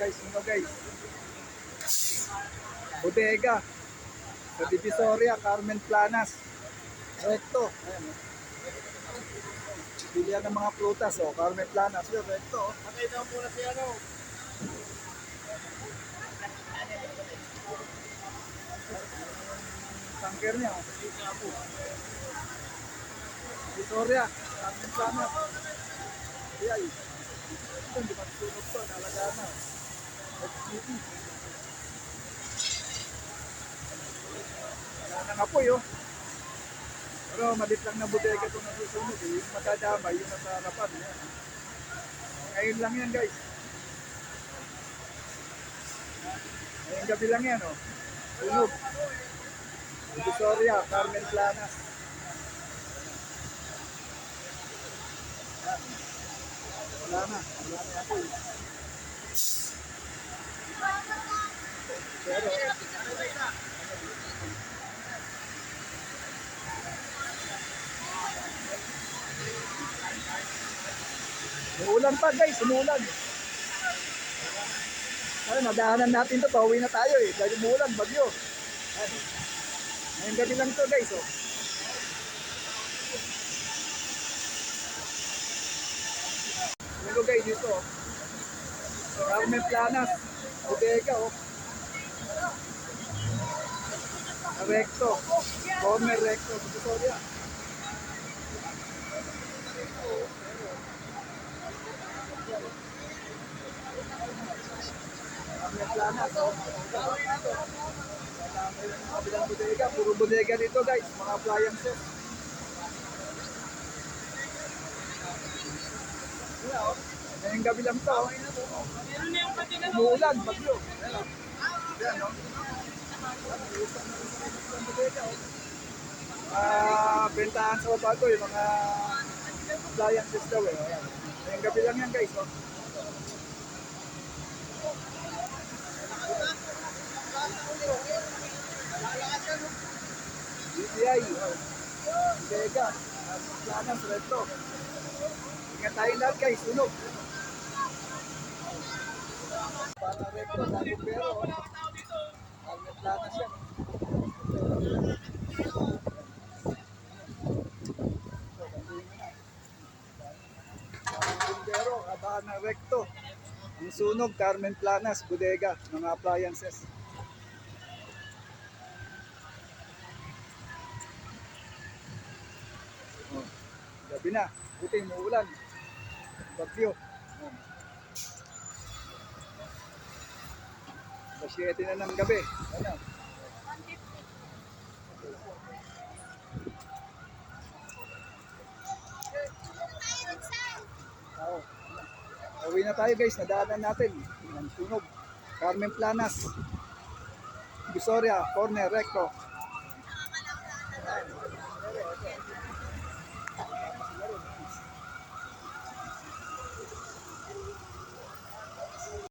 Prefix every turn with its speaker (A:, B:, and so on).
A: guys, bodega sa Divisoria, Carmen Planas, recto. Ayan, bilihan ng mga prutas, Carmen Planas yun, recto.
B: Patay daw muna si ano.
A: Tanker niya, Divisoria, Carmen Planas. Ayan, ito, hindi masunog to, nalaga na. FGT. Wala nang apoy, Pero malit lang na bodega itong nasusunog, Yung madadamay, yung nasa harapan. Yan. Ngayon lang yan, guys. Ngayong gabi lang yan, Sunog. Divisoria, Carmen Planas. Yan. Wala na apoy. Pero, umuulan pa guys, umuulan. Ay, nadaanan natin to, pauwi na tayo dahil umuulan, bagyo. Ay, ngayong gabi lang to guys, Hello guys, dito, Carmen Planas, bodega, recto, corner recto, Divisoria. Carmen Planas, kabilang bodega, puro bodega dito guys, mga appliances. Ngayong gabi lang to, umuulan, bagyo. Ayan, bentahan sa bago yung mga appliances daw Ayan. Ngayong gabi lang yan guys, DTI, bodega, Planas, recto. Ingat tayo lahat guys, sunog. Para recto, dami pero, Carmen Planas yan. Pero, kabahan ng recto. Ang sunog, Carmen Planas, bodega, mga appliances. Gabi na, buti umuulan. Bagyo. Sa 7 na ng gabi. Ano? Uwi na tayo guys, nadaanan natin. Ang sunog. Carmen Planas, Divisoria, corner, recto.